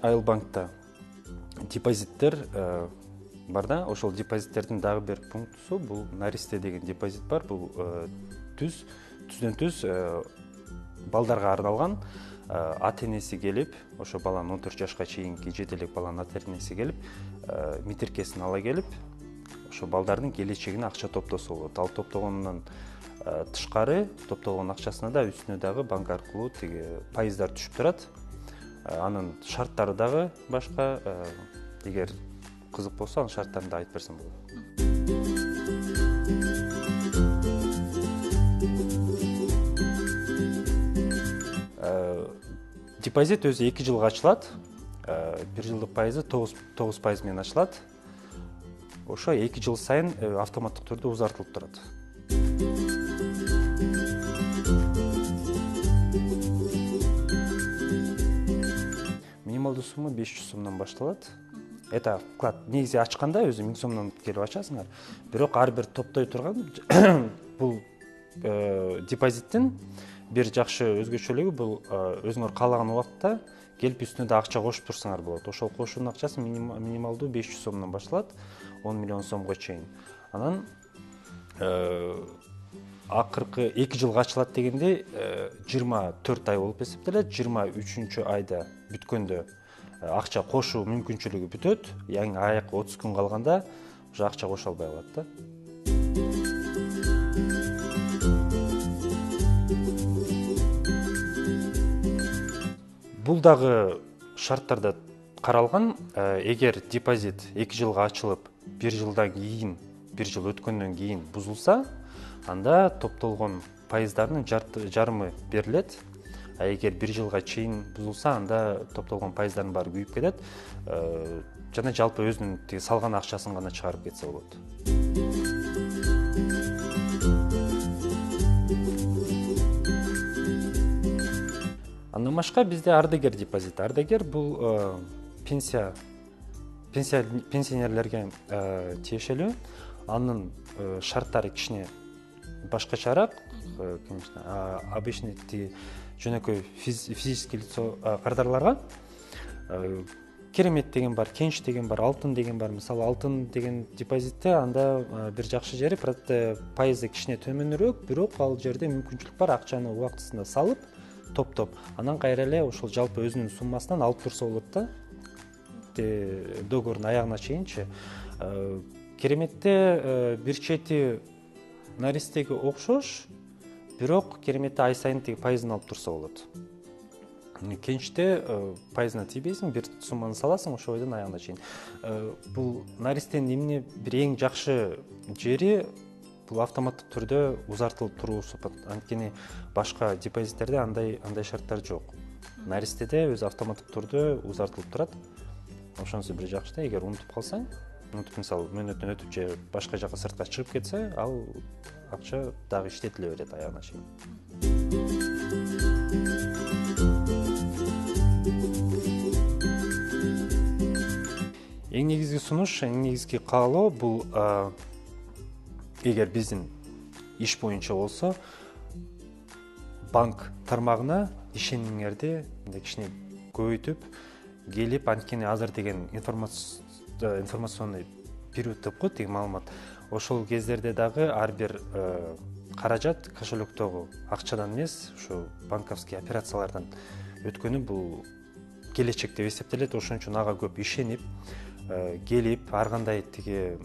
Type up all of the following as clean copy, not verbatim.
Айыл банкта депозиттер бар да, ошол депозиттердин дагы бир пунктусу бул наристе деген депозит бар. Бул түздөн түз балдарга арналган. Ата энеси келип, ошо баланын 14 жашка чейинки 7 элек баланын ата энеси келип, митиркесин ала келип, ошо балдардын келечегине акча топтосо болот. Ал топтогондон тышкары топтогон акчасына да үстүнө дагы банк аркылуу тиги пайыздар түшүп турат. Анын шарттары дагы башка. Эгер кызык болсо, анын шарттарын да айтып берсем болот. Депозит өзү 2 жылга ачылат. 1 жылдык пайызы 9% менен ачылат. Ошо 2 жыл сайын автоматтык түрдө узартылып турат. Минималдуу сумма 500 сомдон башталат. Это вклад негизи ачканда өзү 1000 сомдон келип ачасыңар. Бирок ар бир топтой турган бул депозиттин бир жакшы өзгөчөлүгү бул өзүңөр каалаган убакта келип үстүнө да акча кошуп турсаңар болот. Ошол кошуунун акчасы минималдуу 500 сомдон башталат, 10 миллион сомго чейин. Анан акыркы 2 жылга ачылат дегенде 24 ай болуп эсептелет. 23 айда бүткөндө акча кошуу мүмкүнчүлүгү бүтөт. Яңы аяк 30 күн калганда уже акча кошо албай калат да. Бул дагы шарттарда каралган. Эгер депозит 2 жылга ачылып, 1 жылдан кийин, 1 жыл өткөндөн кийин бузулса, анда топтолгон пайыздардын жарымы берилет. А эгер 1 жылга чейин бузулса, анда топтолгон пайыздардын баары күйүп кетет. Жана жалпы өзүнүн тиги салган акчасын гана чыгарып кетсе болот. Андан башка бизде ардагер депозит. Ардагер бул пенсионерлерге тиешелүү. Анын шарттары кичине башкачараак. Обычный жөнөкөй физический лицо кардарларга керемет деген бар, кенч деген бар, алтын деген бар. Мисалы, алтын деген депозитте анда бир жакшы жери пайызы кичине төмөнүрөөк, бирок ал жерде мүмкүнчүлүк бар акчаны убактысында салып, топтоп, анан кайра эле ошол жалпы өзүнүн суммасынан алып турса болот да. Договордун аягына чейинчи. Кереметте бир чети наристеге окшош, бирок кереметте ай сайын тиги пайызын алып турса болот. Кенчте пайызына тийбейсиң, бир сумманы саласың, ошол бойдон аягына чейин. Бул наристенин эмне бир эң жакшы жери бул автоматтык түрдө узартылып туруусу. Анткени башка депозиттерде андай шарттар жок. Наристеде өзү автоматтык түрдө узартылып турат. Ошонусу бир жакшы да. Эгер унутуп калсаң, мисалы мөөнөтүн өтүп же башка жака сыртка чыгып кетсе, ал акча дагы иштетиле берет аягына чейин. Эң негизги сунуш, эң негизги каалоо бул эгер биздин иш боюнча болсо, банк тармагына ишенимиңерди кичине көбөйтүп келип, анткени азыр деген информационный период деп коет, деген маалымат. Ошол кездерде дагы ар бир каражат кошелектогу акчадан эмес, ушу банковский операциялардан өткөнү бул келечек деп эсептелет. Ошон үчүн ага көп ишенип, келип, ар кандай тиги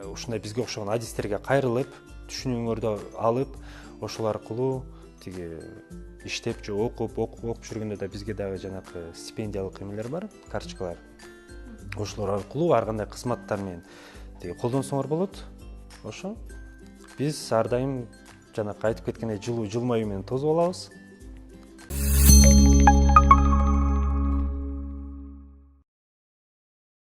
ушундай бизге окшогон адистерге кайрылып, түшүнүүңөрдү алып, ошол аркылуу тиги иштеп же окуп жүргөндө да бизге дагы жанакы стипендиялык эмелер бар, карточкалар. Ошолор аркылуу ар кандай кызматтар менен тиги колдонсоңор болот. Ошо биз ар дайым жанакы айтып кеткендей жылмаюу менен тосуп алабыз.